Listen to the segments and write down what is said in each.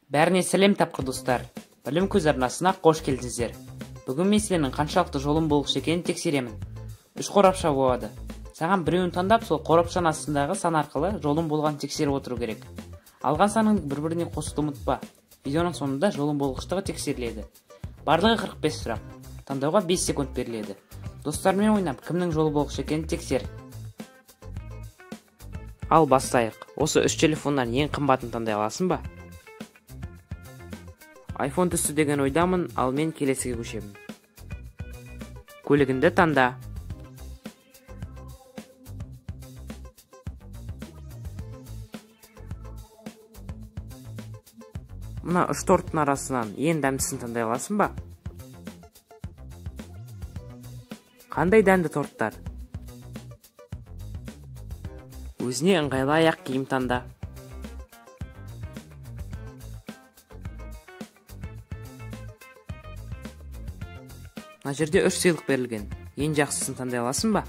Бәріне сәлем тапқыр достар. Білім көз арнасына қош келдіңіздер. Бүгін мен сіздердің қаншалықты жолым болғыш екенін тексеремін. 3 қорапша болады. Саған біреуін таңдап, сол қорапшаның астындағы сан арқылы жолым болған тексеріп отыру керек. Алған саныңды бір-біріне қосуды ұмытпа. Видеоның соңында жолым болғыштығы тексеріледі. Барлығы 45 сұрақ. Таңдауға 5 секунд беріледі. Достармен ойнап, кімнің жолы болғыш екенін тексер. Ал бастайық. Осы 3 телефоннан ең қымбатын таңдай аласың ба? iPhone түсті деген ойдамын, ал мен келесіге көшемін. Көлігіңді таңда. Мына 3 торттың арасынан ең дәмдісін таңдай аласың ба? Қандай дәмді торттар? Өзіне ыңғайлы аяқ киім таңда. Мына жерде 3 сыйлық берілген. Ең жақсысын таңдай аласың ба?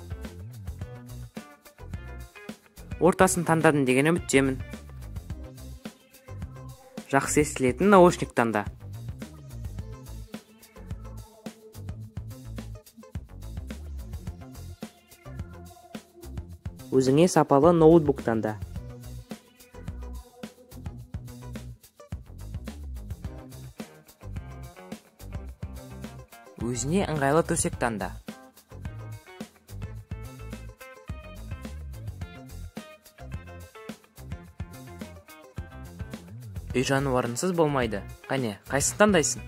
Ортасын таңдадың деген үміттемін. Жақсы естілетін наушник таңда. Өзіңе сапалы ноутбук таңда. Өзіне ыңғайлы төсек таңда. Үй жануарынсыз болмайды. Қане, қайсысын таңдайсың?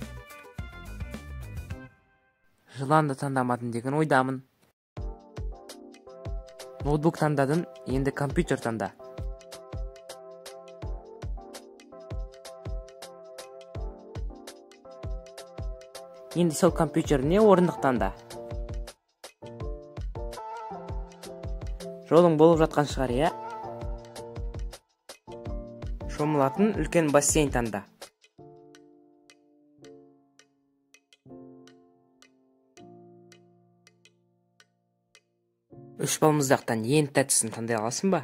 Жыланды таңдамадың деген ойдамын. Ноутбук таңдадың, енді компьютер таңда. Енді сол компьютеріне орындық таңда. Жолың болып жатқан шығар, иә? Шомылатын үлкен бассейн таңда. Үш балмұздақтан ең тәттісін таңдай аласың ба?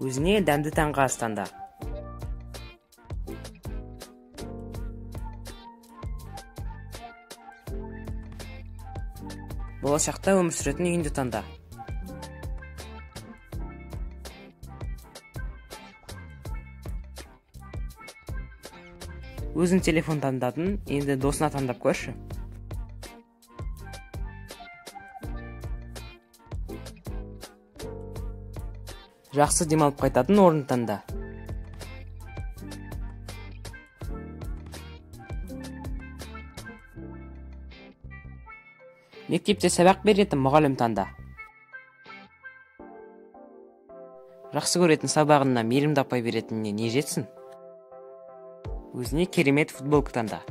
Өзіне дәмді таңғы ас таңда. Болашақта өмір сүретін үйіңді таңда. Өзің телефон таңдадың, енді досына таңдап көрші. Жақсы демалып қайтатын орын таңда. Мектепте сабақ беретін мұғалім таңда. Жақсы көретін сабағына мейірімді апай беретініне не жетсін? Өзіне керемет футболка таңда.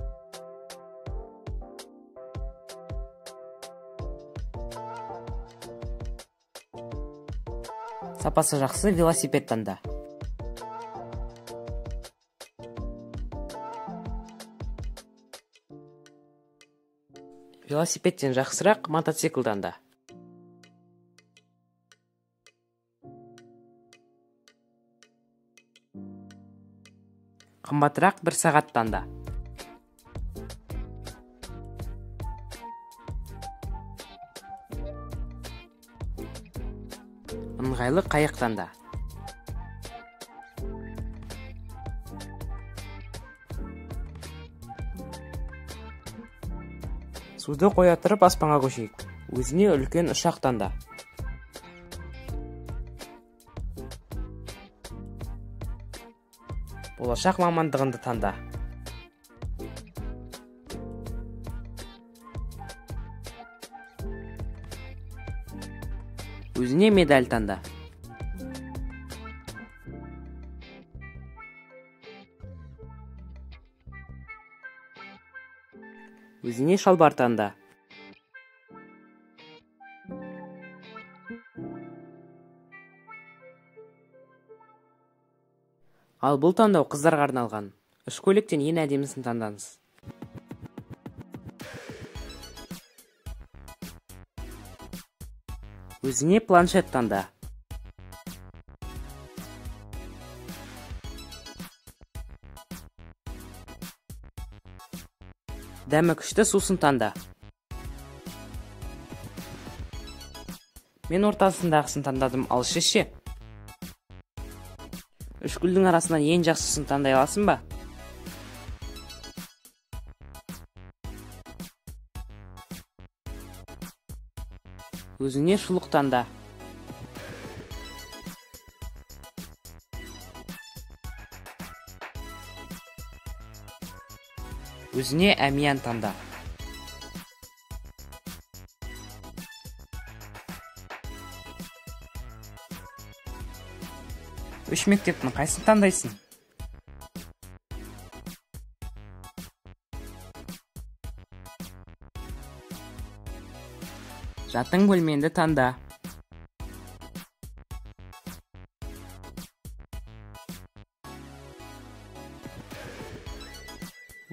Сапасы жақсы велосипед таңда. Велосипедтен жақсырақ мотоцикл таңда. Қымбатырақ бір сағат таңда. Ыңғайлы қайық таңда. Суды қоя тұрып аспанға көшейік. Өзіне үлкен ұшақ таңда. Болашақ мамандығынды таңда. Өзіне медаль таңда. Өзіне шалбар таңда. Ал бұл таңдау қыздарға арналған. 3 көйлектен ең әдемісін таңдаңыз. Өзіңе планшет таңда. Дәмі күшті сусын таңда. Мен ортасындағысын таңдадым, ал ше? Үш гүлдің арасынан ең жақсысын таңдай аласың ба? Өзіңе шұлық таңда. Өзіңе әмиян таңда. Үш мектептің қайсысын таңдайсың? Жатын бөлмеңді таңда.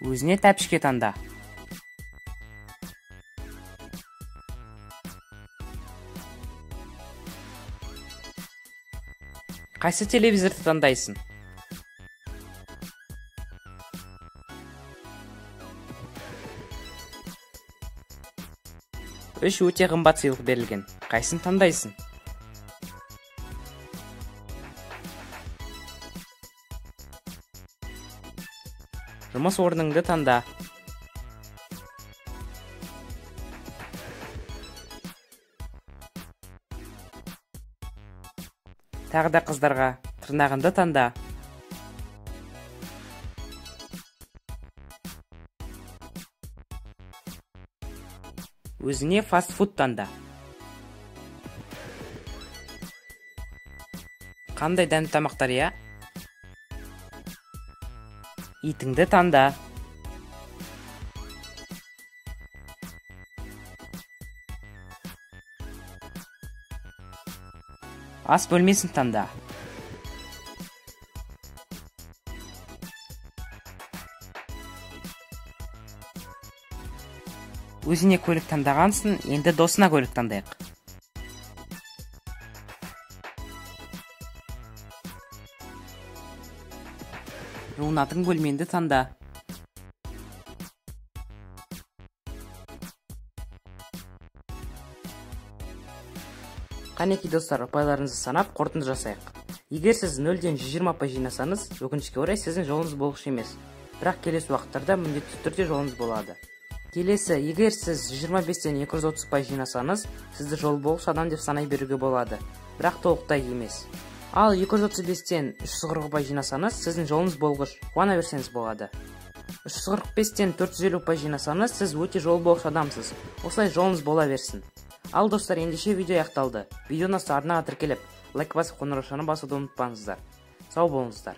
Өзіңе тәпішке таңда. Қайсы телевизорды таңдайсың? Үш өте қымбат сыйлық берілген. Қайсын таңдайсың? Жұмыс орныңды таңда. Тағы да қыздарға тырнағыңды таңда. Өзіңе фастфуд таңда. Қандай дәмді тамақтар, я? Итіңді таңда. Ас бөлмесін таңда. Өзіне көлік таңдағансың, енді досына көлік таңдайық. Жуынатын бөлмеңді таңда. Қанеки достар, ұпайларыңызды санап, қорытынды жасайық. Егер сіз 0-ден 120 ұпай жинасаңыз, өкінішке орай сіздің жолыңыз болғыш емес. Бірақ келесі уақыттарда міндетті түрде жолыңыз болады. Келесі, егер сіз 25-тен 230 ұпай жинасаңыз, сізді жол болғыш адам деп санай беруге болады. Бірақ толықтай емес. Ал 235-тен 340 ұпай жинасаңыз, сіздің жолыңыз болғыш, қуана берсеңіз болады. 345-тен 450 ұпай жинасаңыз, сіз өте жол болғыш адамсыз. Осылай жолыңыз бола берсін. Ал достар, ендеше видео аяқталды. Видеоны арнаға тіркеліп, лайк басып, қоңыраушаны басуды ұмытпаңыздар. Сау болыңыздар.